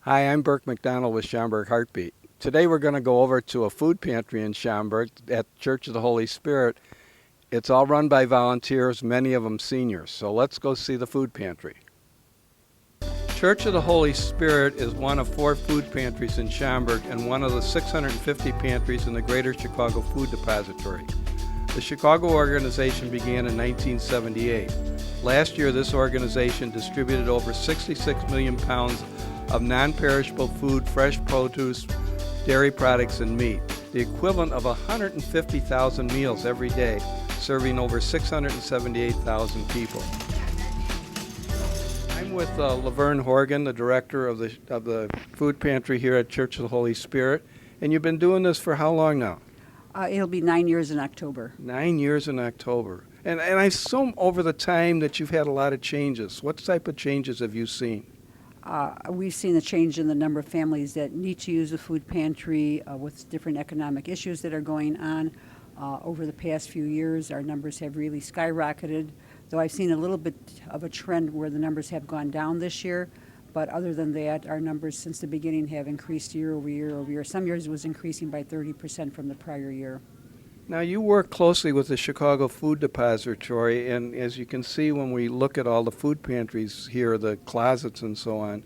Hi, I'm Burke McDonald with Schaumburg Heartbeat. Today we're going to go over to a food pantry in Schaumburg at Church of the Holy Spirit. It's all run by volunteers, many of them seniors. So let's go see the food pantry. Church of the Holy Spirit is one of 4 food pantries in Schaumburg and one of the 650 pantries in the Greater Chicago Food Depository. The Chicago organization began in 1978. Last year, this organization distributed over 66 million pounds of non-perishable food, fresh produce, dairy products, and meat, the equivalent of 150,000 meals every day, serving over 678,000 people. I'm with Laverne Horgan, the director of the food pantry here at Church of the Holy Spirit, and you've been doing this for how long now? It'll be 9 years in October. 9 years in October. And I assume over the time that you've had a lot of changes. What type of changes have you seen? We've seen a change in the number of families that need to use the food pantry with different economic issues that are going on. Over the past few years, our numbers have really skyrocketed, though I've seen a little bit of a trend where the numbers have gone down this year. But other than that, our numbers since the beginning have increased year over year over year. Some years it was increasing by 30% from the prior year. Now, you work closely with the Chicago Food Depository, and as you can see when we look at all the food pantries here, the closets and so on,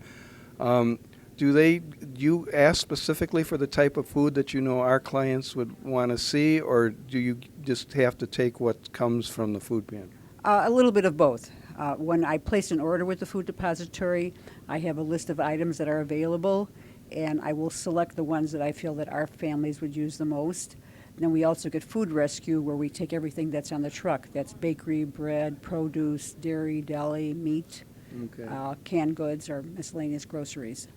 do you ask specifically for the type of food that you know our clients would want to see, or do you just have to take what comes from the food pantry? A little bit of both. When I place an order with the food depository, I have a list of items that are available, and I will select the ones that I feel that our families would use the most. Then we also get food rescue, where we take everything that's on the truck. That's bakery, bread, produce, dairy, deli, meat, canned goods, or miscellaneous groceries.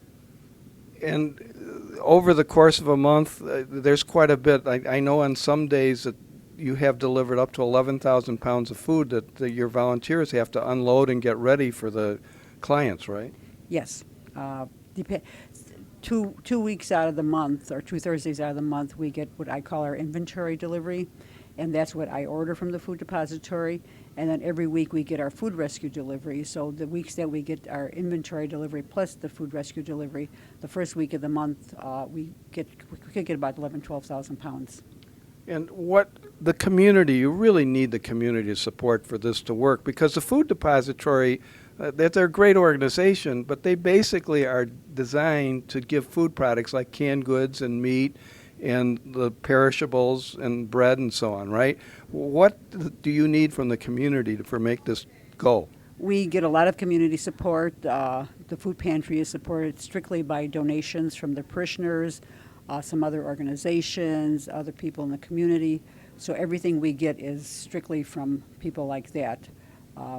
And over the course of a month, there's quite a bit. I know on some days that you have delivered up to 11,000 pounds of food that your volunteers have to unload and get ready for the clients, right? Yes. Two weeks out of the month, or 2 Thursdays out of the month, we get what I call our inventory delivery, and that's what I order from the food depository. And then every week we get our food rescue delivery. So the weeks that we get our inventory delivery plus the food rescue delivery, the first week of the month we could get about 12,000 pounds. And what the community, you really need the community support for this to work, because the food depository, they're a great organization, but they basically are designed to give food products like canned goods and meat and the perishables and bread and so on, right? What do you need from the community to make this go? We get a lot of community support. The food pantry is supported strictly by donations from the parishioners, some other organizations, other people in the community. So everything we get is strictly from people like that.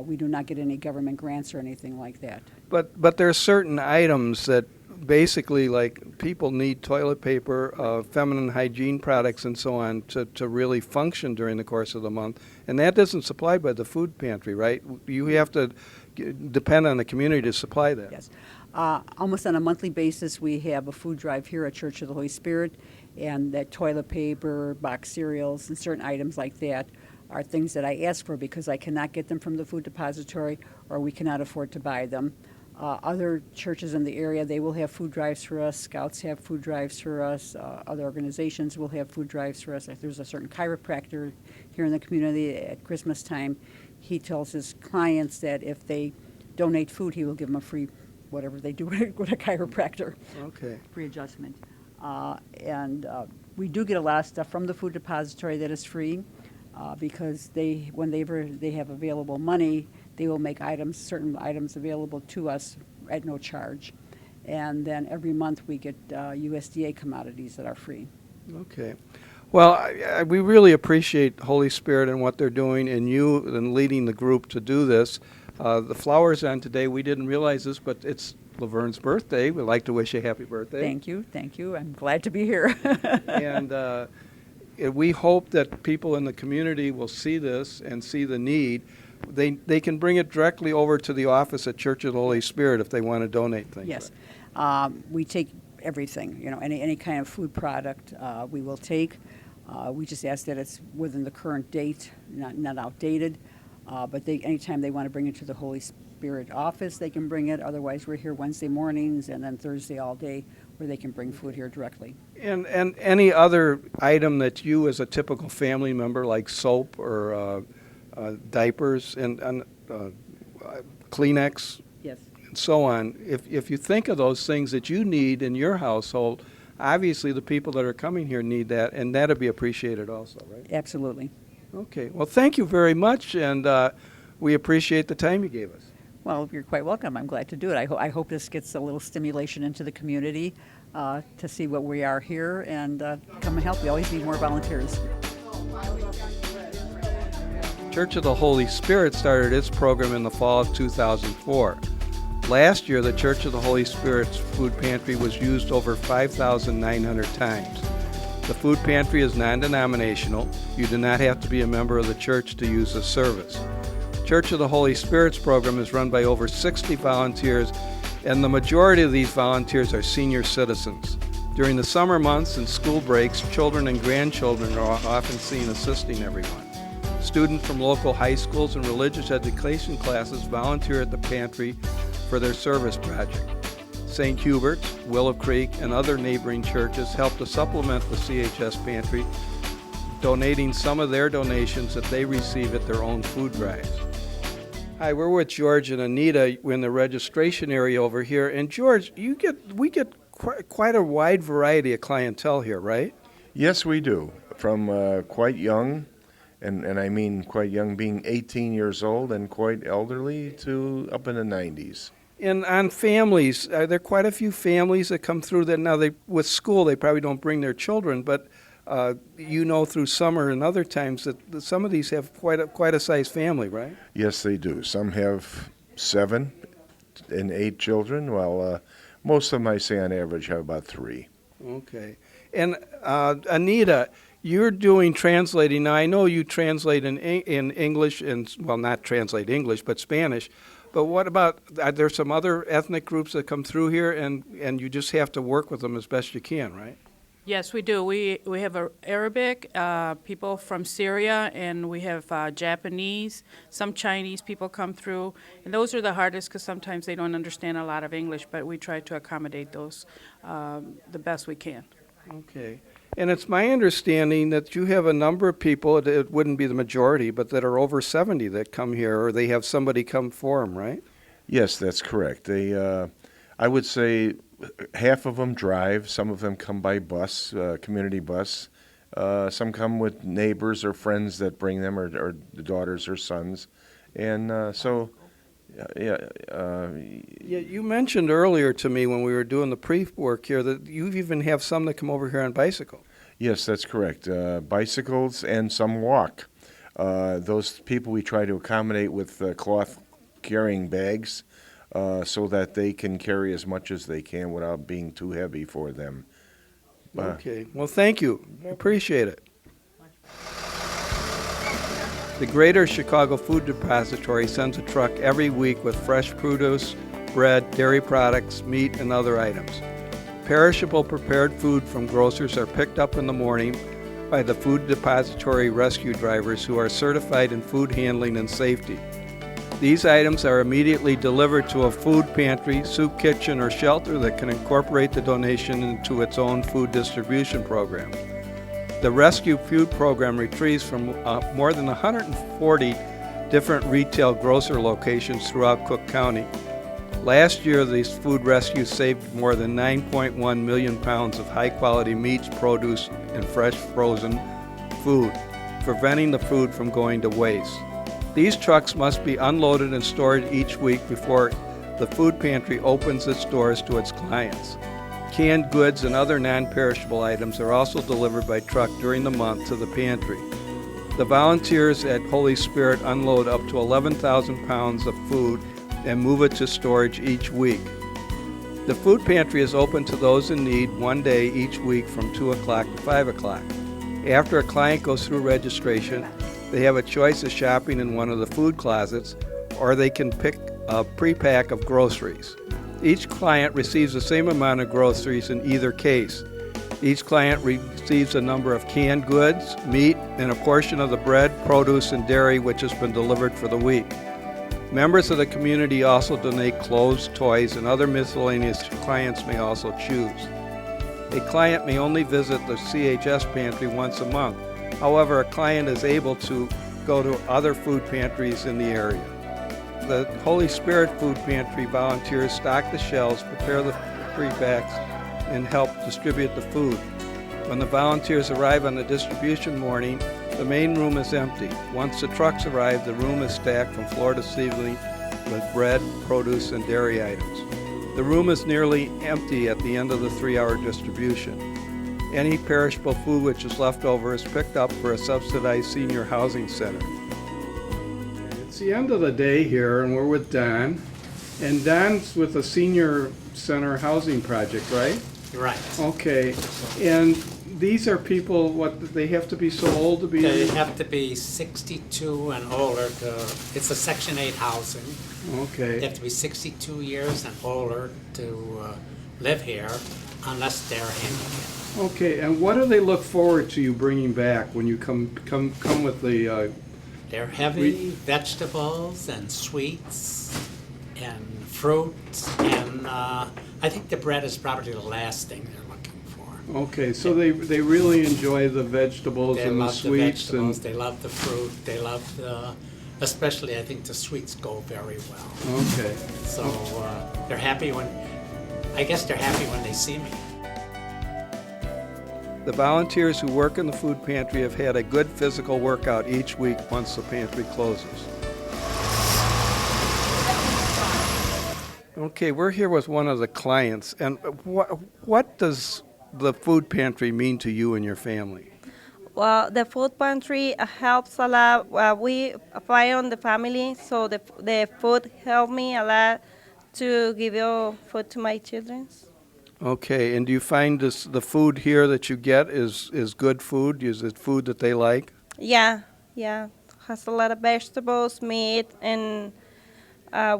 We do not get any government grants or anything like that. But there are certain items that basically, like, people need toilet paper, feminine hygiene products, and so on to really function during the course of the month. And that isn't supplied by the food pantry, right? You have to depend on the community to supply that. Yes. Almost on a monthly basis, we have a food drive here at Church of the Holy Spirit, and that toilet paper, box cereals, and certain items like that are things that I ask for because I cannot get them from the food depository or we cannot afford to buy them. Other churches in the area, they will have food drives for us. Scouts have food drives for us. Other organizations will have food drives for us. If there's a certain chiropractor here in the community at Christmas time, he tells his clients that if they donate food, he will give them a free whatever they do with a chiropractor. Okay. Free adjustment. And we do get a lot of stuff from the food depository that is free. Because when they have available money, they will make certain items available to us at no charge. And then every month we get USDA commodities that are free. Okay. Well, we really appreciate Holy Spirit and what they're doing, and you and leading the group to do this. The flowers on today, we didn't realize this, but it's Laverne's birthday. We'd like to wish you a happy birthday. Thank you. I'm glad to be here. And we hope that people in the community will see this and see the need. They can bring it directly over to the office at Church of the Holy Spirit if they want to donate things. Yes. We take everything, any kind of food product we will take. We just ask that it's within the current date, not outdated. But anytime they want to bring it to the Spirit office, they can bring it. Otherwise, we're here Wednesday mornings and then Thursday all day where they can bring food here directly. And any other item that you, as a typical family member, like soap or diapers and Kleenex, Yes. and so on, if you think of those things that you need in your household, obviously the people that are coming here need that, and that'd be appreciated also, right? Absolutely. Okay. Well, thank you very much, and we appreciate the time you gave us. Well, you're quite welcome. I'm glad to do it. I hope this gets a little stimulation into the community to see what we are here and come and help. We always need more volunteers. Church of the Holy Spirit started its program in the fall of 2004. Last year, the Church of the Holy Spirit's food pantry was used over 5,900 times. The food pantry is non-denominational. You do not have to be a member of the church to use the service. Church of the Holy Spirit's program is run by over 60 volunteers, and the majority of these volunteers are senior citizens. During the summer months and school breaks, children and grandchildren are often seen assisting everyone. Students from local high schools and religious education classes volunteer at the pantry for their service project. St. Hubert's, Willow Creek, and other neighboring churches help to supplement the CHS pantry, donating some of their donations that they receive at their own food drives. Hi, we're with George and Anita in the registration area over here. And George, we get quite a wide variety of clientele here, right? Yes, we do. From quite young, and I mean quite young being 18 years old, and quite elderly to up in the 90s. And on families, are there quite a few families that come through that now with school, they probably don't bring their children, but through summer and other times that some of these have quite a size family, right? Yes, they do. Some have 7 and 8 children, while most of them, I say on average, have about 3. Okay. And Anita, you're doing translating. Now, I know you translate in English, not translate English, but Spanish. But what about, are there some other ethnic groups that come through here, and you just have to work with them as best you can, right? Yes, we do. We have Arabic, people from Syria, and we have Japanese. Some Chinese people come through, and those are the hardest because sometimes they don't understand a lot of English, but we try to accommodate those the best we can. Okay. And it's my understanding that you have a number of people, it wouldn't be the majority, but that are over 70 that come here, or they have somebody come for them, right? Yes, that's correct. They, I would say, half of them drive. Some of them come by bus, community bus. Some come with neighbors or friends that bring them, or the daughters or sons. And You mentioned earlier to me when we were doing the pre-work here that you even have some that come over here on bicycle. Yes, that's correct. Bicycles and some walk. Those people we try to accommodate with cloth carrying bags so that they can carry as much as they can without being too heavy for them. Okay. Well, thank you. I appreciate it. The Greater Chicago Food Depository sends a truck every week with fresh produce, bread, dairy products, meat, and other items. Perishable prepared food from grocers are picked up in the morning by the Food Depository rescue drivers who are certified in food handling and safety. These items are immediately delivered to a food pantry, soup kitchen, or shelter that can incorporate the donation into its own food distribution program. The Rescue Food Program retrieves from more than 140 different retail grocer locations throughout Cook County. Last year, these food rescues saved more than 9.1 million pounds of high-quality meats, produce, and fresh frozen food, preventing the food from going to waste. These trucks must be unloaded and stored each week before the food pantry opens its doors to its clients. Canned goods and other non-perishable items are also delivered by truck during the month to the pantry. The volunteers at Holy Spirit unload up to 11,000 pounds of food and move it to storage each week. The food pantry is open to those in need one day each week from 2 o'clock to 5 o'clock. After a client goes through registration, they have a choice of shopping in one of the food closets, or they can pick a pre-pack of groceries. Each client receives the same amount of groceries in either case. Each client receives a number of canned goods, meat, and a portion of the bread, produce, and dairy which has been delivered for the week. Members of the community also donate clothes, toys, and other miscellaneous clients may also choose. A client may only visit the CHS pantry once a month. However, a client is able to go to other food pantries in the area. The Holy Spirit Food Pantry volunteers stock the shelves, prepare the pre-packs, and help distribute the food. When the volunteers arrive on the distribution morning, the main room is empty. Once the trucks arrive, the room is stacked from floor to ceiling with bread, produce, and dairy items. The room is nearly empty at the end of the 3-hour distribution. Any perishable food which is left over is picked up for a subsidized senior housing center. It's the end of the day here, and we're with Don. And Don's with the senior center housing project, right? Right. Okay. And these are people, what, they have to be so old to be They in? have to be 62 and older to, it's a Section 8 housing. They Okay. have to be 62 years and older to live here unless they're handicapped. Okay, and what do they look forward to you bringing back when you come with the, They're heavy vegetables and sweets and fruits, and I think the bread is probably the last thing they're looking for. okay, so they really enjoy the vegetables They and the love the sweets vegetables, and, they love the fruit, they love the, especially I think the sweets go very well. okay. So they're happy when, I guess they're happy when they see me. The volunteers who work in the food pantry have had a good physical workout each week once the pantry closes. Okay, we're here with one of the clients, and what does the food pantry mean to you and your family? Well, the food pantry helps a lot. We fly on the family, so the food helped me a lot to give you food to my children. Okay, and do you find the food here that you get is good food? Is it food that they like? Yeah, has a lot of vegetables, meat, and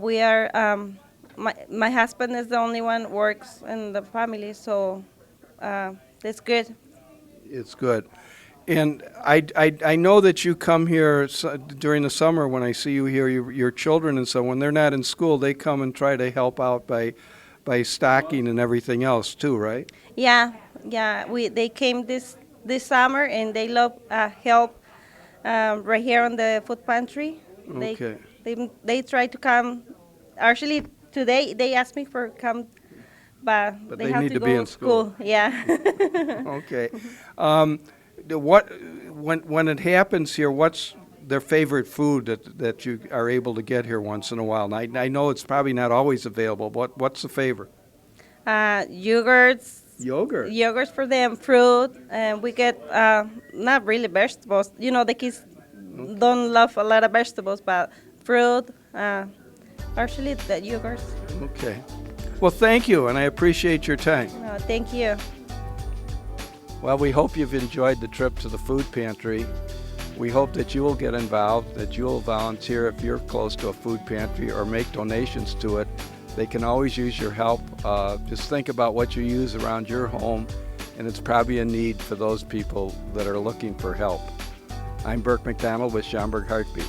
we are. My husband is the only one works in the family, so it's good. It's good. And I know that you come here during the summer when I see you here, your children and so when they're not in school, they come and try to help out by stocking and everything else too, right? Yeah. They came this summer and they love help right here on the food pantry. Okay. They try to come. Actually, today they asked me for come, but they have need to to go be in school. Yeah. Okay. When it happens here, what's their favorite food that you are able to get here once in a while? And I know it's probably not always available, but what's the favorite? Yogurts. Yogurt. Yogurts for them, fruit, and we get not really vegetables. You know, the kids don't love a lot of vegetables, but fruit. Actually, the yogurts. Okay. Well, thank you, and I appreciate your time. No, thank you. Well, we hope you've enjoyed the trip to the food pantry. We hope that you will get involved, that you will volunteer if you're close to a food pantry or make donations to it. They can always use your help. Just think about what you use around your home, and it's probably a need for those people that are looking for help. I'm Burke McDonald with Schaumburg Heartbeat.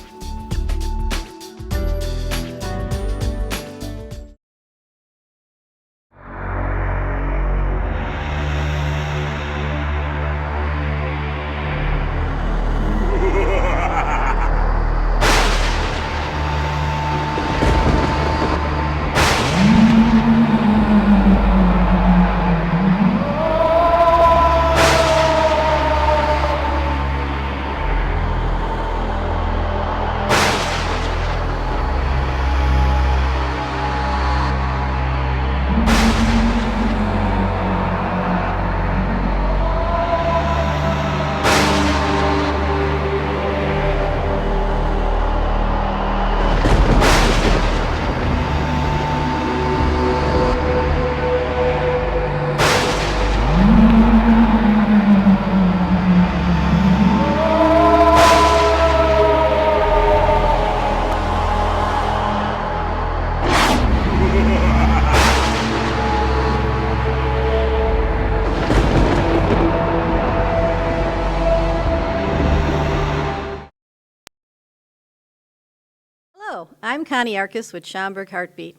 I'm Connie Arcus with Schaumburg Heartbeat.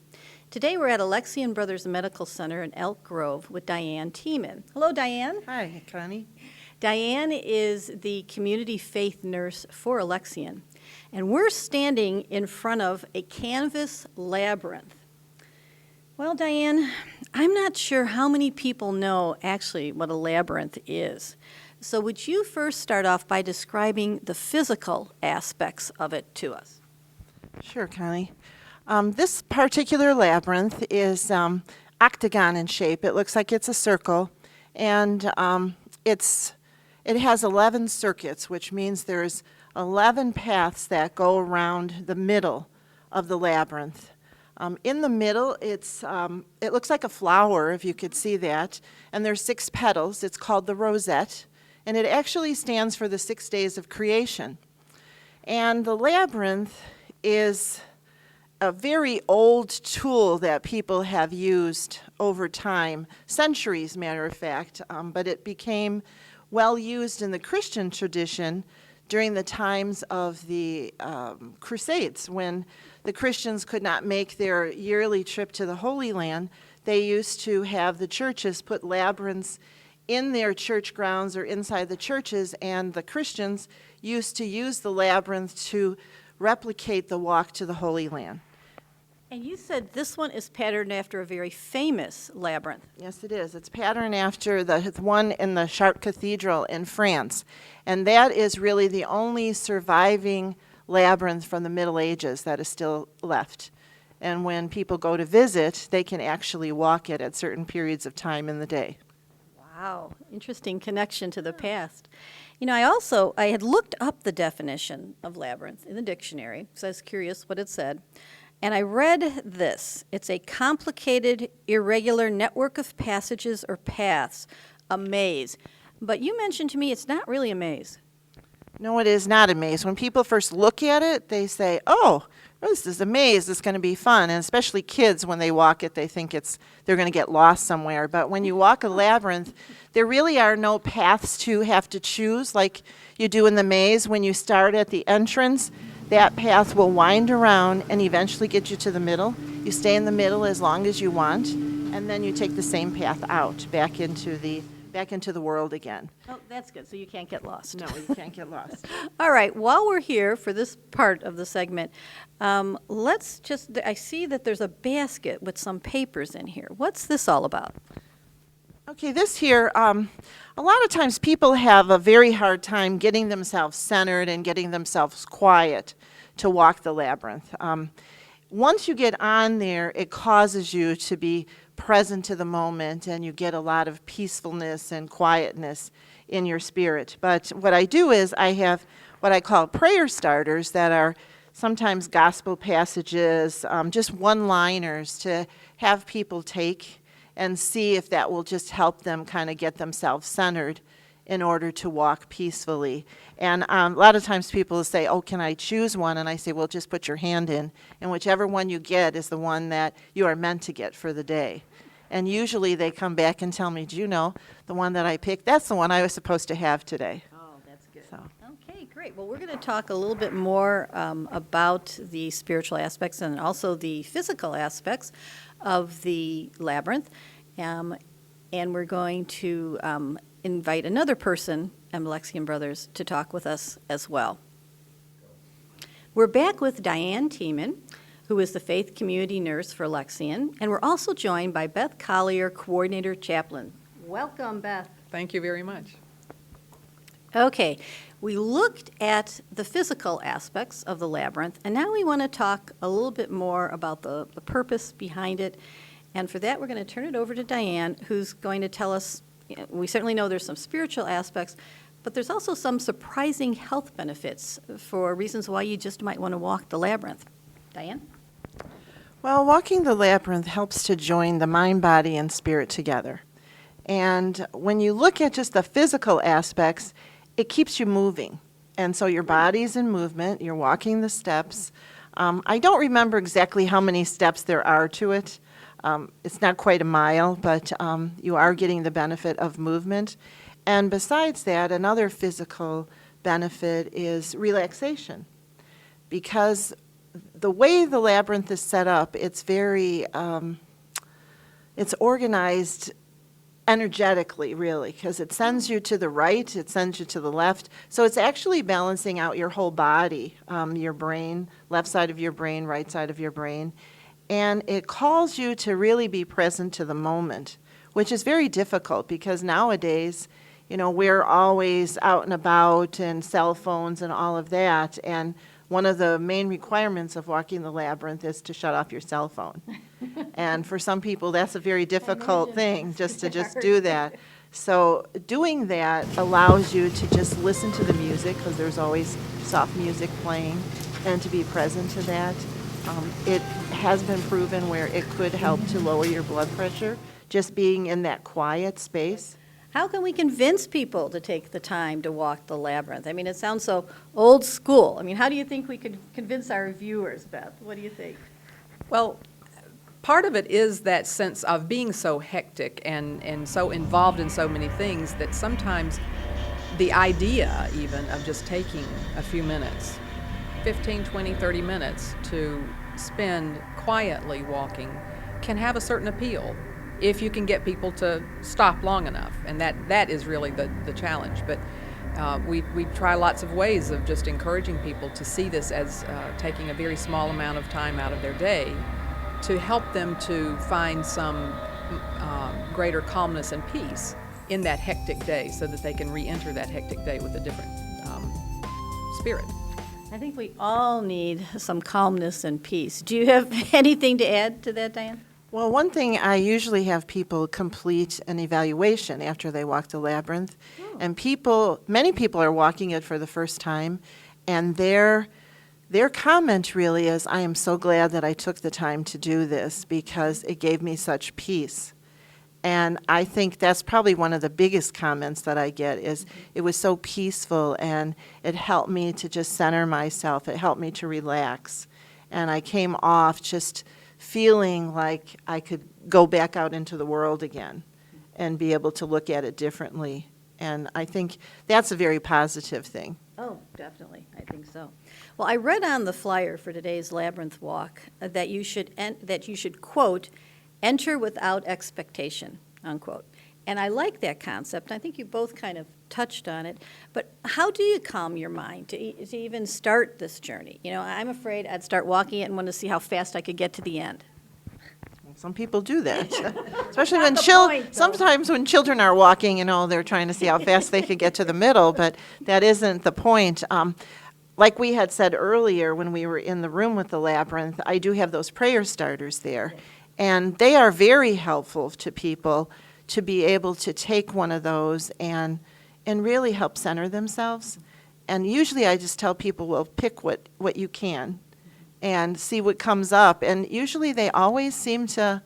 Today we're at Alexian Brothers Medical Center in Elk Grove with Diane Tiemann. Hello, Diane. Hi, Connie. Diane is the community faith nurse for Alexian, and we're standing in front of a canvas labyrinth. Well, Diane, I'm not sure how many people know actually what a labyrinth is. So would you first start off by describing the physical aspects of it to us? Sure, Connie. This particular labyrinth is octagon in shape. It looks like it's a circle, and it has 11 circuits, which means there's 11 paths that go around the middle of the labyrinth. In the middle, it looks like a flower, if you could see that, and there's 6 petals. It's called the rosette, and it actually stands for the 6 days of creation. And the labyrinth is a very old tool that people have used over time, centuries, matter of fact, but it became well used in the Christian tradition during the times of the Crusades, when the Christians could not make their yearly trip to the Holy Land. They used to have the churches put labyrinths in their church grounds or inside the churches, and the Christians used to use the labyrinth to replicate the walk to the Holy Land. And you said this one is patterned after a very famous labyrinth. Yes, it is. It's patterned after the one in the Chartres Cathedral in France. And that is really the only surviving labyrinth from the Middle Ages that is still left. And when people go to visit, they can actually walk it at certain periods of time in the day. Wow, interesting connection to the past. You know, I had looked up the definition of labyrinth in the dictionary, because I was curious what it said. And I read this. It's a complicated, irregular network of passages or paths, a maze. But you mentioned to me it's not really a maze. No, it is not a maze. When people first look at it, they say, oh, this is a maze. It's going to be fun. And especially kids, when they walk it, they think they're going to get lost somewhere. But when you walk a labyrinth, there really are no paths to have to choose like you do in the maze. When you start at the entrance, that path will wind around and eventually get you to the middle. You stay in the middle as long as you want, and then you take the same path out, back into the world again. Oh, that's good, so you can't get lost. No, you can't get lost. All right, while we're here for this part of the segment, I see that there's a basket with some papers in here. What's this all about? Okay, this here, a lot of times people have a very hard time getting themselves centered and getting themselves quiet to walk the labyrinth. Once you get on there, it causes you to be present to the moment, and you get a lot of peacefulness and quietness in your spirit. But what I do is I have what I call prayer starters that are sometimes gospel passages, just one-liners to have people take and see if that will just help them kind of get themselves centered in order to walk peacefully. And a lot of times people will say, oh, can I choose one? And I say, well, just put your hand in, and whichever one you get is the one that you are meant to get for the day. And usually they come back and tell me, do you know, the one that I picked, that's the one I was supposed to have today. Oh, that's good. So. Okay, great. Well, we're going to talk a little bit more about the spiritual aspects and also the physical aspects of the labyrinth. And we're going to invite another person, Alexian Brothers, to talk with us as well. We're back with Diane Tiemann, who is the faith community nurse for Alexian, and we're also joined by Beth Collier, coordinator chaplain. Welcome, Beth. Thank you very much. Okay, we looked at the physical aspects of the labyrinth, and now we want to talk a little bit more about the purpose behind it. And for that, we're going to turn it over to Diane, who's going to tell us, we certainly know there's some spiritual aspects, but there's also some surprising health benefits for reasons why you just might want to walk the labyrinth. Diane? Well, walking the labyrinth helps to join the mind, body, and spirit together. And when you look at just the physical aspects, it keeps you moving. And so your body's in movement, you're walking the steps. I don't remember exactly how many steps there are to it. It's not quite a mile, but you are getting the benefit of movement. And besides that, another physical benefit is relaxation. Because the way the labyrinth is set up, it's very, it's organized energetically, really, because it sends you to the right, it sends you to the left. So it's actually balancing out your whole body, your brain, left side of your brain, right side of your brain. And it calls you to really be present to the moment, which is very difficult because nowadays, we're always out and about and cell phones and all of that. And one of the main requirements of walking the labyrinth is to shut off your cell phone. And for some people, that's a very difficult thing, just do that. So doing that allows you to just listen to the music, because there's always soft music playing, and to be present to that. It has been proven where it could help to lower your blood pressure, just being in that quiet space. How can we convince people to take the time to walk the labyrinth? I mean, it sounds so old school. I mean, how do you think we could convince our viewers, Beth? What do you think? Well, part of it is that sense of being so hectic and so involved in so many things that sometimes the idea even of just taking a few minutes, 15, 20, 30 minutes to spend quietly walking can have a certain appeal if you can get people to stop long enough. And that is really the challenge. But we try lots of ways of just encouraging people to see this as taking a very small amount of time out of their day to help them to find some greater calmness and peace in that hectic day, so that they can re-enter that hectic day with a different spirit. I think we all need some calmness and peace. Do you have anything to add to that, Diane? Well, one thing, I usually have people complete an evaluation after they walk the labyrinth. And many people are walking it for the first time, and their comment really is, I am so glad that I took the time to do this because it gave me such peace. And I think that's probably one of the biggest comments that I get is, it was so peaceful and it helped me to just center myself. It helped me to relax. And I came off just feeling like I could go back out into the world again and be able to look at it differently. And I think that's a very positive thing. Oh, definitely. I think so. Well, I read on the flyer for today's Labyrinth Walk that you should quote, enter without expectation, unquote. And I like that concept. I think you both kind of touched on it. But how do you calm your mind to even start this journey? I'm afraid I'd start walking it and want to see how fast I could get to the end. Some people do that, especially when sometimes when children are walking, they're trying to see how fast they could get to the middle, but that isn't the point. Like we had said earlier when we were in the room with the labyrinth, I do have those prayer starters there, and they are very helpful to people to be able to take one of those and really help center themselves. And usually I just tell people, well, pick what you can and see what comes up. And usually they always seem to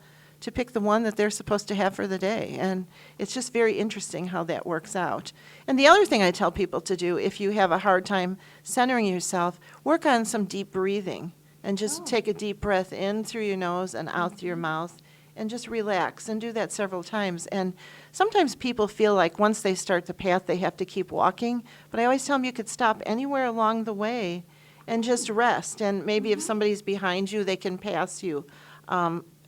pick the one that they're supposed to have for the day. And it's just very interesting how that works out. And the other thing I tell people to do, if you have a hard time centering yourself, work on some deep breathing and just take a deep breath in through your nose and out through your mouth and just relax, and do that several times. And sometimes people feel like once they start the path, they have to keep walking. But I always tell them you could stop anywhere along the way and just rest. And maybe if somebody's behind you, they can pass you.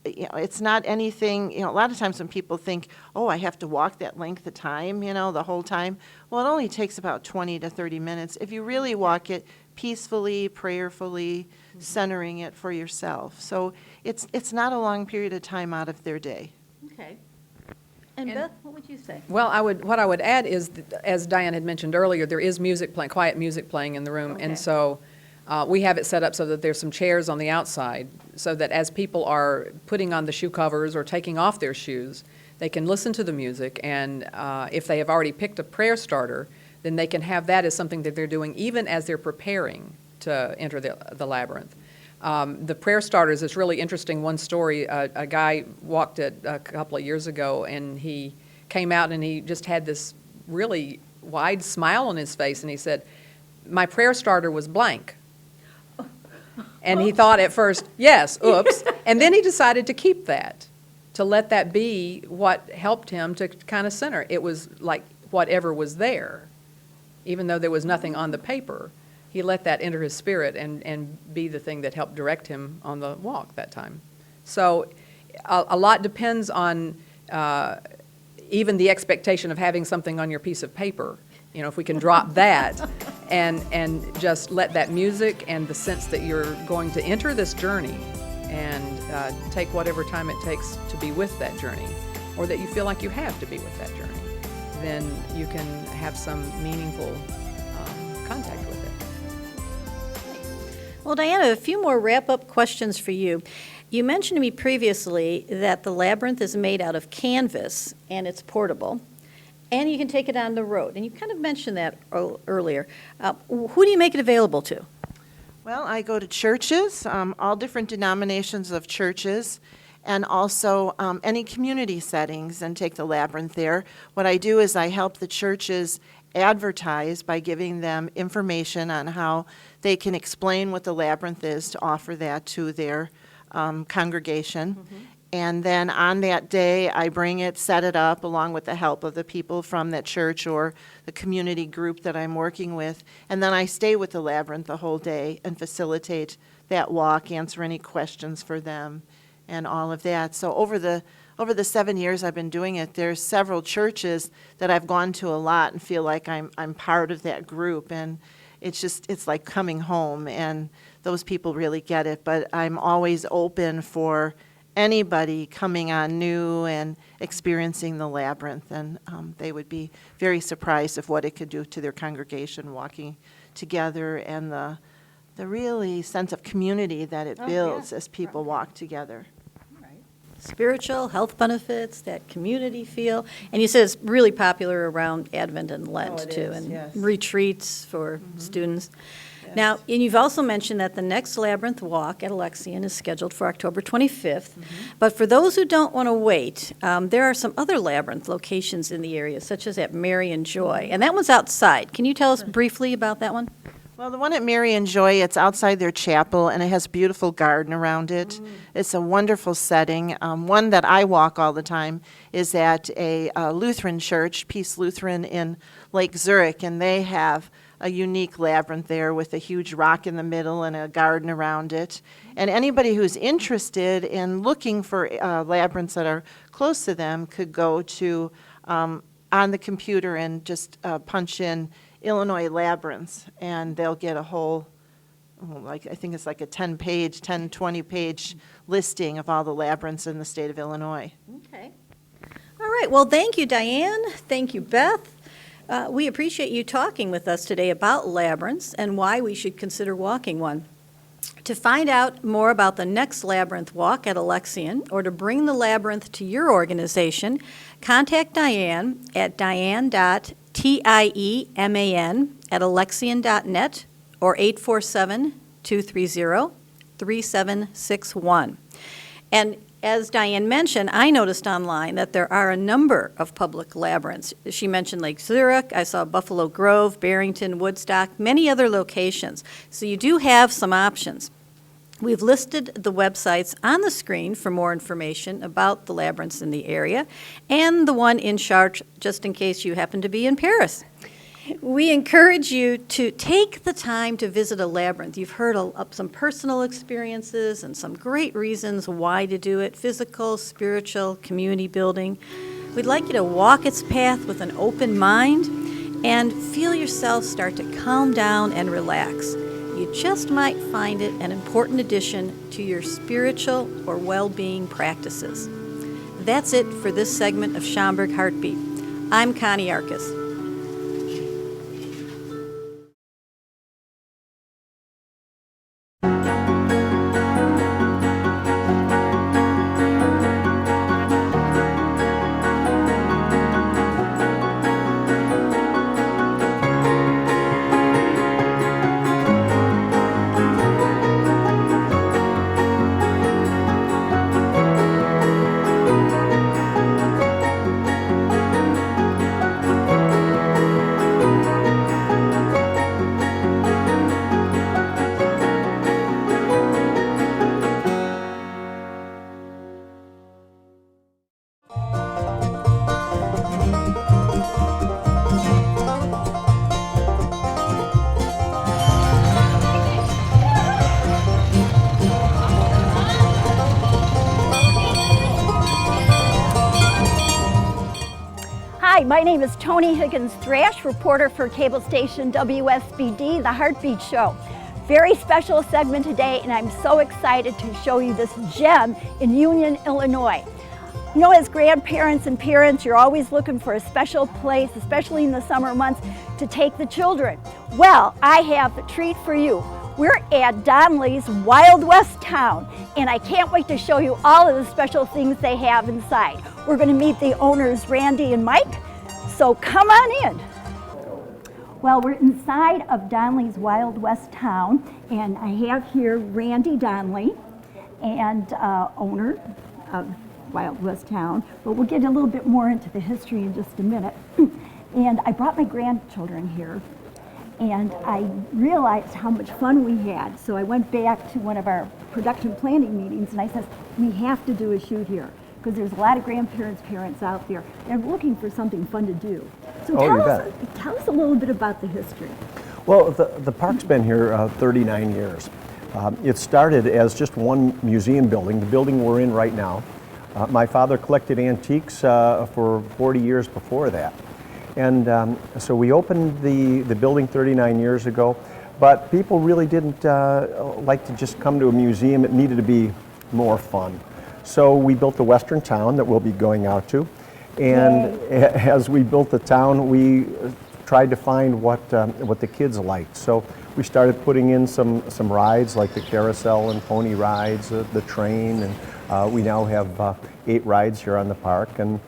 It's not anything, a lot of times when people think, oh, I have to walk that length of time, the whole time. Well, it only takes about 20 to 30 minutes if you really walk it peacefully, prayerfully, centering it for yourself. So it's not a long period of time out of their day. Okay. And Beth, what would you say? Well, what I would add is, as Diane had mentioned earlier, there is music playing, quiet music playing in the room, Okay. and so we have it set up so that there's some chairs on the outside, so that as people are putting on the shoe covers or taking off their shoes, they can listen to the music, and if they have already picked a prayer starter, then they can have that as something that they're doing even as they're preparing to enter the labyrinth. The prayer starters is really interesting. One story, a guy walked it a couple of years ago, and he came out and he just had this really wide smile on his face, and he said, my prayer starter was blank. And he thought at first, yes, oops. And then he decided to keep that, to let that be what helped him to kind of center. It was like whatever was there, even though there was nothing on the paper. he let that enter his spirit and be the thing that helped direct him on the walk that time. So a lot depends on even the expectation of having something on your piece of paper. You know, if we can drop that and just let that music and the sense that you're going to enter this journey and take whatever time it takes to be with that journey, or that you feel like you have to be with that journey, then you can have some meaningful contact with it. Well, Diana, a few more wrap-up questions for you. You mentioned to me previously that the labyrinth is made out of canvas and it's portable, and you can take it on the road. And you kind of mentioned that earlier. Who do you make it available to? Well, I go to churches, all different denominations of churches, and also any community settings, and take the labyrinth there. What I do is I help the churches advertise by giving them information on how they can explain what the labyrinth is to offer that to their congregation. And then on that day, I bring it, set it up, along with the help of the people from that church or the community group that I'm working with. And then I stay with the labyrinth the whole day and facilitate that walk, answer any questions for them, and all of that. So over the 7 years I've been doing it, there's several churches that I've gone to a lot and feel like I'm part of that group. And it's like coming home, and those people really get it. But I'm always open for anybody coming on new and experiencing the labyrinth, and they would be very surprised of what it could do to their congregation, walking together, and the really sense of community that it builds as people walk together. Spiritual, health benefits, that community feel. And you said it's really popular around Advent and Lent, it too, is, and yes. retreats for students. Now, and you've also mentioned that the next Labyrinth Walk at Alexian is scheduled for October 25th. But for those who don't want to wait, there are some other Labyrinth locations in the area, such as at Mary and Joy. And that one's outside. Can you tell us briefly about that one? Well, the one at Mary and Joy, it's outside their chapel, and it has a beautiful garden around it. It's a wonderful setting. One that I walk all the time is at a Lutheran church, Peace Lutheran in Lake Zurich, and they have a unique labyrinth there with a huge rock in the middle and a garden around it. And anybody who's interested in looking for labyrinths that are close to them could go to on the computer and just punch in Illinois labyrinths, and they'll get a whole, I think it's like a 20-page listing of all the labyrinths in the state of Illinois. Okay. All right. Well, thank you, Diane. Thank you, Beth. We appreciate you talking with us today about labyrinths and why we should consider walking one. To find out more about the next Labyrinth Walk at Alexian, or to bring the labyrinth to your organization, contact Diane at diane.tieman@alexian.net or 847-230-3761. And as Diane mentioned, I noticed online that there are a number of public labyrinths. She mentioned Lake Zurich, I saw Buffalo Grove, Barrington, Woodstock, many other locations. So you do have some options. We've listed the websites on the screen for more information about the labyrinths in the area, and the one in Chartres, just in case you happen to be in Paris. We encourage you to take the time to visit a labyrinth. You've heard some personal experiences and some great reasons why to do it: physical, spiritual, community building. We'd like you to walk its path with an open mind and feel yourself start to calm down and relax. You just might find it an important addition to your spiritual or well-being practices. That's it for this segment of Schaumburg Heartbeat. I'm Connie Arcus. my name is Toni Higgins-Thrash, reporter for cable station WSBD, The Heartbeat Show. Very special segment today, and I'm so excited to show you this gem in Union, Illinois. You know, as grandparents and parents, you're always looking for a special place, especially in the summer months, to take the children. Well, I have a treat for you. We're at Donley's Wild West Town, and I can't wait to show you all of the special things they have inside. We're going to meet the owners, Randy and Mike, so come on in. Well, we're inside of Donley's Wild West Town, and I have here Randy Donley, and owner of Wild West Town, but we'll get a little bit more into the history in just a minute. And I brought my grandchildren here, and I realized how much fun we had. So I went back to one of our production planning meetings, and I said, we have to do a shoot here, because there's a lot of parents out there that are looking for something fun to do. So tell us a little bit about the history. Well, the park's been here 39 years. It started as just one museum building, the building we're in right now. My father collected antiques for 40 years before that. And so we opened the building 39 years ago, but people really didn't like to just come to a museum. It needed to be more fun. So we built the Western Town that we'll be going out to. And as we built the town, we tried to find what the kids liked. So we started putting in some rides like the carousel and pony rides, the train, and we now have 8 rides here on the park. And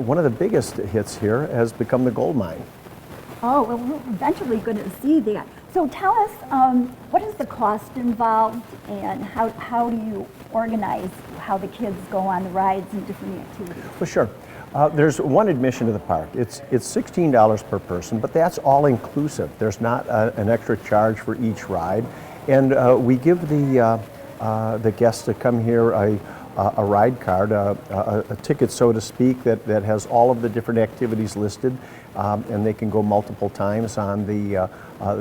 one of the biggest hits here has become the gold mine. Oh, well, we're eventually going to see that. So tell us, what is the cost involved, and how do you organize how the kids go on the rides and different activities? Well, sure. There's one admission to the park. It's $16 per person, but that's all inclusive. There's not an extra charge for each ride, and we give the guests that come here a ride card, a ticket, so to speak, that has all of the different activities listed, and they can go multiple times on the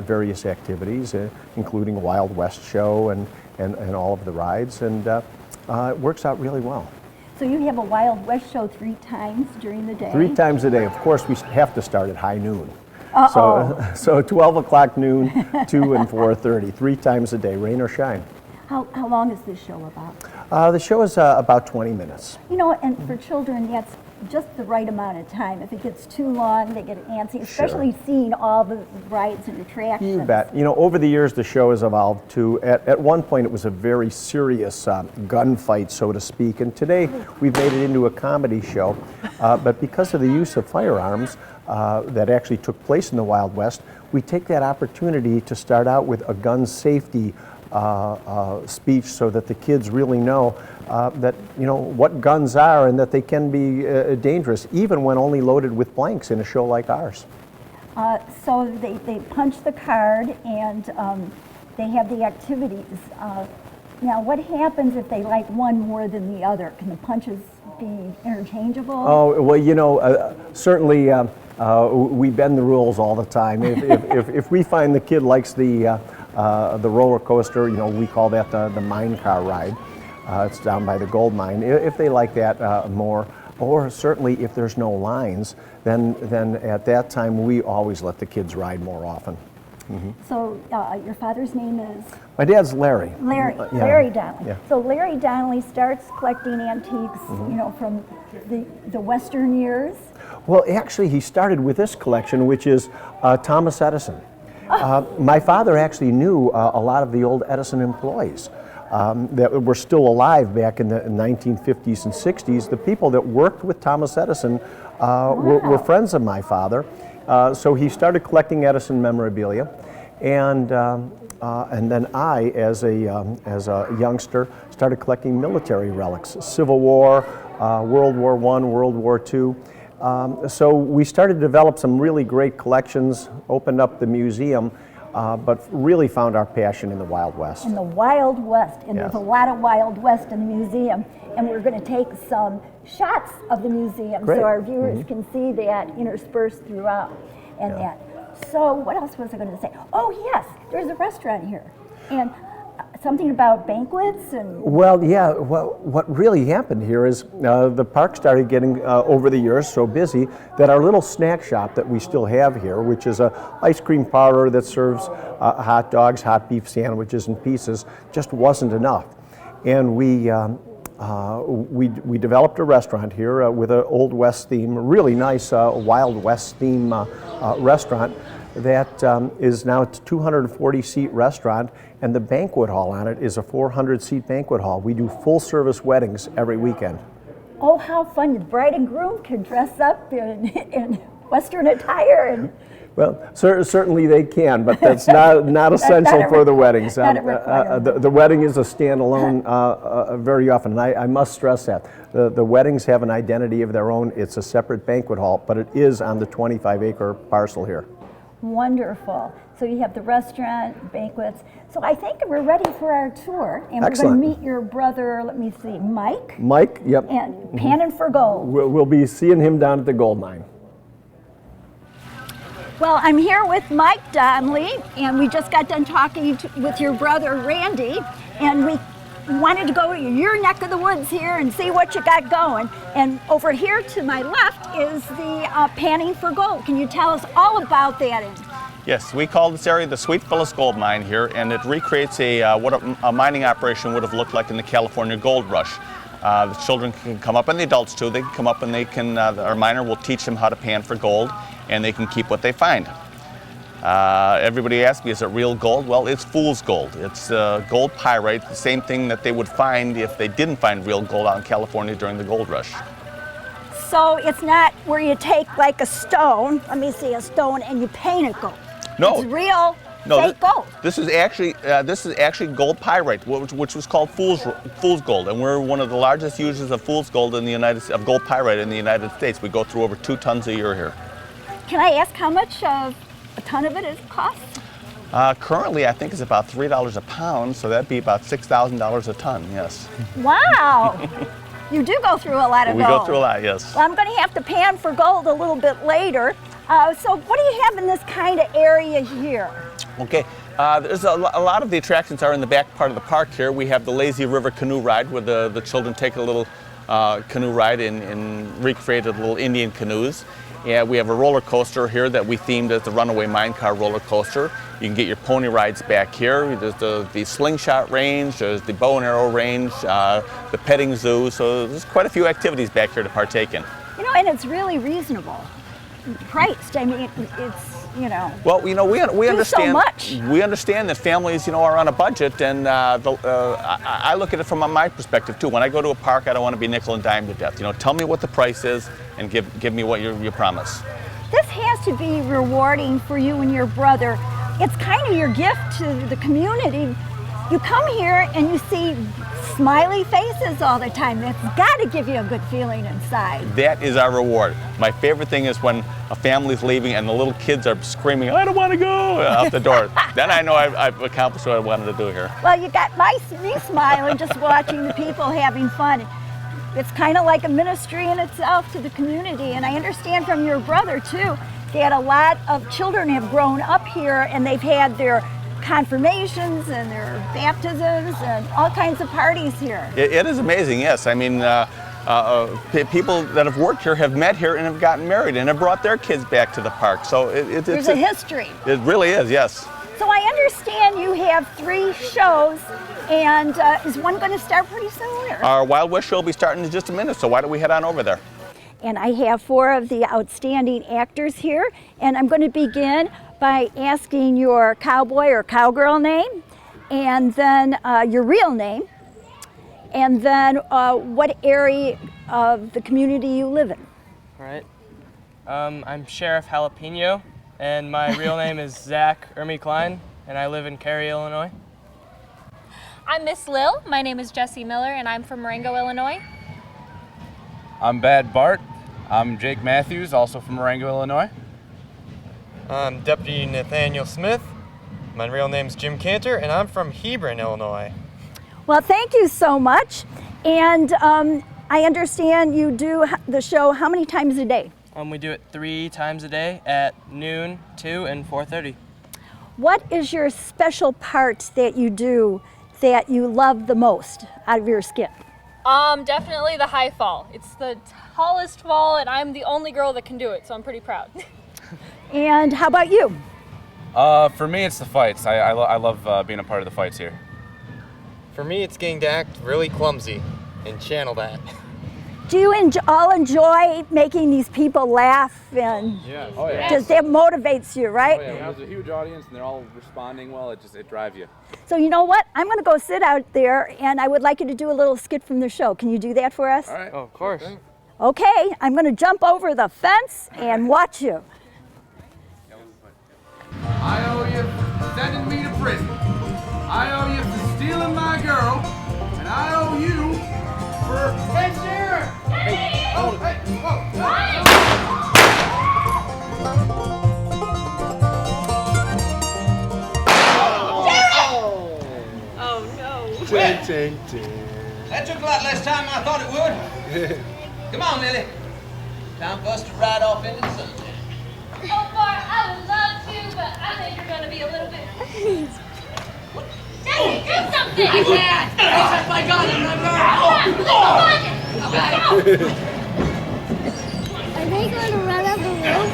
various activities, including Wild West show and all of the rides, and it works out really well. So you have a Wild West show 3 times during the day? 3 times a day. Of course, we have to start at high noon. So 12 o'clock noon, 2 and 4:30, 3 times a day, rain or shine. How long is this show about? The show is about 20 minutes. You know, and for children, that's just the right amount of time. If it gets too long, they get antsy, especially seeing all the rides and attractions. You bet. You know, over the years, the show has evolved to, at one point, it was a very serious gunfight, so to speak, and today we've made it into a comedy show. But because of the use of firearms that actually took place in the Wild West, we take that opportunity to start out with a gun safety speech, so that the kids really know that, you know, what guns are and that they can be dangerous, even when only loaded with blanks in a show like ours. So they punch the card, and they have the activities. Now, what happens if they like one more than the other? Can the punches be interchangeable? Oh, well, you know, certainly we bend the rules all the time. If we find the kid likes the roller coaster, you know, we call that the mine car ride. It's down by the gold mine. If they like that more, or certainly if there's no lines, then at that time we always let the kids ride more often. Mm-hmm. So your father's name is? My dad's Larry. Larry Donley. Yeah. So Larry Donley starts collecting antiques, you know, from the Western years. Well, actually, he started with this collection, which is Thomas Edison. My father actually knew a lot of the old Edison employees that were still alive back in the 1950s and 60s. The people that worked with Thomas Edison were friends of my father. So he started collecting Edison memorabilia, and then I, as a youngster, started collecting military relics, Civil War, World War I, World War II. So we started to develop some really great collections, opened up the museum, but really found our passion in the Wild West. In the Wild West, and Yes. there's a lot of Wild West in the museum, and we're going to take some shots of the museum Great. so our viewers can see that interspersed throughout and that. So what else was I going to say? Oh yes, there's a restaurant here. And something about banquets and... Well, yeah, well, what really happened here is the park started getting, over the years, so busy that our little snack shop that we still have here, which is a ice cream parlor that serves hot dogs, hot beef sandwiches and pieces, just wasn't enough. And we developed a restaurant here with an Old West theme, really nice Wild West theme restaurant that is now a 240-seat restaurant, and the banquet hall on it is a 400-seat banquet hall. We do full-service weddings every weekend. Oh, how fun. The bride and groom can dress up in Western attire. And Well, certainly they can, but that's not essential for the weddings. The wedding is a standalone very often, and I must stress that. The weddings have an identity of their own. It's a separate banquet hall, but it is on the 25-acre parcel here. Wonderful. So you have the restaurant, banquets. So I think we're ready for our tour. And Excellent. We're going to meet your brother, let me see, Mike. Mike, yep. And Panning for Gold. We'll be seeing him down at the gold mine. Well, I'm here with Mike Donley, and we just got done talking with your brother, Randy, and we wanted to go to your neck of the woods here and see what you got going. And over here to my left is the Panning for Gold. Can you tell us all about that? Yes, we call this area the Sweet Phyllis Gold Mine here, and it recreates what a mining operation would have looked like in the California Gold Rush. The children can come up, and the adults too, they can come up and they can, our miner will teach them how to pan for gold, and they can keep what they find. Everybody asks me, is it real gold? Well, it's fool's gold. It's gold pyrite, the same thing that they would find if they didn't find real gold out in California during the gold rush. So it's not where you take like a stone, let me see, a stone, and you paint it gold. No. It's real fake gold. This is actually gold pyrite, which was called fool's gold, and we're one of the largest users of fool's gold in the of gold pyrite in the United States. We go through over 2 tons a year here. Can I ask how much of a ton of it costs? Currently, I think it's about $3 a pound, so that'd be about $6,000 a ton. Yes. Wow. You do go through a lot of gold. We go through a lot, yes. Well, I'm going to have to pan for gold a little bit later. So what do you have in this kind of area here? Okay, there's a lot of the attractions are in the back part of the park here. We have the Lazy River Canoe Ride, where the children take a little canoe ride and recreated little Indian canoes. Yeah, we have a roller coaster here that we themed as the Runaway Mine Car roller coaster. You can get your pony rides back here. There's the slingshot range, there's the bow and arrow range, the petting zoo. So there's quite a few activities back here to partake in. You know, and it's really reasonable priced. I mean, it's, you know. Well, you know, we understand. So much. We understand that families, you know, are on a budget, and I look at it from my perspective too. When I go to a park, I don't want to be nickel and dime to death. You know, tell me what the price is, and give me what you promise. This has to be rewarding for you and your brother. It's kind of your gift to the community. You come here and you see smiley faces all the time. That's got to give you a good feeling inside. That is our reward. My favorite thing is when a family's leaving and the little kids are screaming, "I don't want to go," out the door. Then I know I've accomplished what I wanted to do here. Well, you got me smiling just watching the people having fun. It's kind of like a ministry in itself to the community. And I understand from your brother, too, that a lot of children have grown up here and they've had their confirmations and their baptisms and all kinds of parties here. It is amazing, yes. I mean, people that have worked here have met here and have gotten married and have brought their kids back to the park. So there's a history. It really is, yes. So I understand you have 3 shows, and is one going to start pretty soon? Or? Our Wild West show will be starting in just a minute, so why don't we head on over there? And I have 4 of the outstanding actors here, and I'm going to begin by asking your cowboy or cowgirl name, and then your real name, and then what area of the community you live in. All right. I'm Sheriff Jalapeno, and my real name is Zach Ermy Klein, and I live in Cary, Illinois. I'm Miss Lil. My name is Jessie Miller, and I'm from Marengo, Illinois. I'm Bad Bart. I'm Jake Matthews, also from Marengo, Illinois. I'm Deputy Nathaniel Smith. My real name's Jim Cantor, and I'm from Hebron, Illinois. Well, thank you so much. And I understand you do the show how many times a day? We do it 3 times a day at noon, 2, and 4:30. What is your special part that you do that you love the most out of your skit? Definitely the high fall. It's the tallest fall, and I'm the only girl that can do it, so I'm pretty proud. And how about you? For me, it's the fights. I love being a part of the fights here. For me, it's getting to act really clumsy and channel that. Do you all enjoy making these people laugh? And Yeah. Oh, yeah. just that motivates you, right? Oh, yeah. There's a huge audience and they're all responding well. It drives you. So you know what? I'm going to go sit out there, and I would like you to do a little skit from the show. Can you do that for us? All right. Oh, of course. Okay, I'm going to jump over the fence and watch you. I owe you for sending me to prison. I owe you for stealing my girl. And I owe you for... Hey, Sheriff! Hey! Oh, hey! Oh no. That took a lot less time than I thought it would. Come on, Lily. Time for us to ride off into the sunset. Oh, Bart, I would love to, but I think you're going to be a little bit... Daddy, do something! I can't! Except my gun and my girl! Are they going to run up the roof?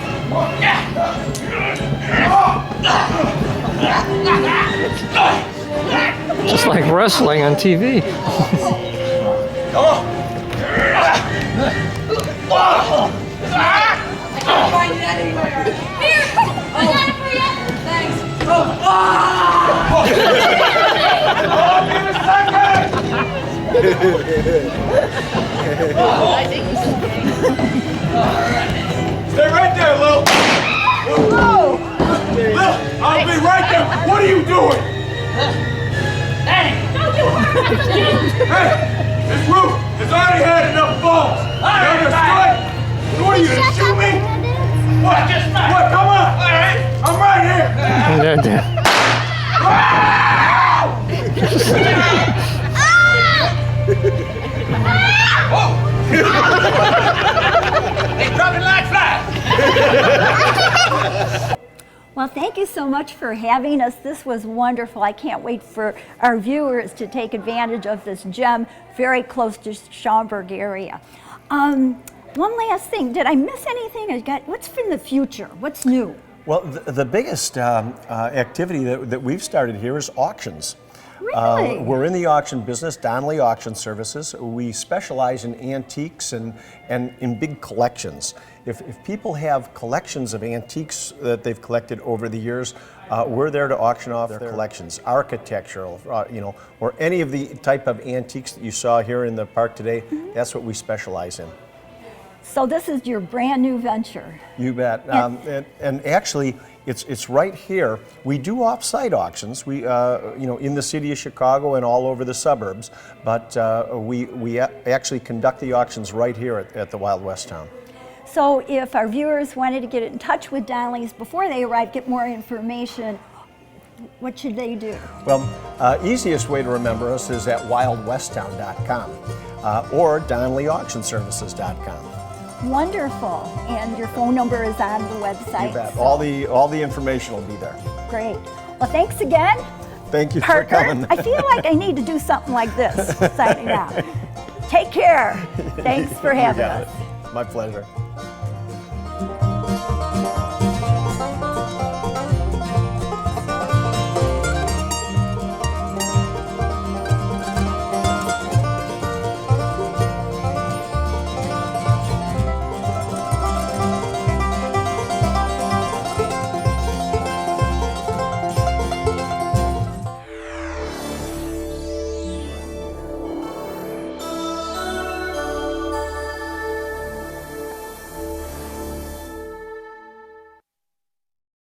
Just like wrestling on TV. Come on! I can't find it anywhere. Here! I got it for you! Thanks. I think this is Stay right there, Lil. Lil, I'll be right there. What are you doing? Hey! Don't you hurt Hey, this roof has already had enough falls. You're gonna strike? What are you gonna shoot me? What? What? Come on! All right. I'm right here. They dropping like flies. Well, thank you so much for having us. This was wonderful. I can't wait for our viewers to take advantage of this gem very close to Schaumburg area. One last thing, did I miss anything? What's in the future? What's new? Well, the biggest activity that we've started here is auctions. Really? We're in the auction business, Donley Auction Services. We specialize in antiques and in big collections. If people have collections of antiques that they've collected over the years, we're there to auction off their collections, architectural, or any of the type of antiques that you saw here in the park today. That's what we specialize in. So this is your brand new venture. You bet. And actually, it's right here. We do off-site auctions. We, in the city of Chicago and all over the suburbs. But we actually conduct the auctions right here at the Wild West Town. So if our viewers wanted to get in touch with Donley's before they arrive, get more information, what should they do? Well, easiest way to remember us is at wildwesttown.com or DonleyAuctionServices.com. Wonderful. And your phone number is on the website. You bet. So. All the information will be there. Great. Well, thanks again. Thank you Parker, for coming. I feel like I need to do something like this, signing out. Take care. Thanks for having us. My pleasure.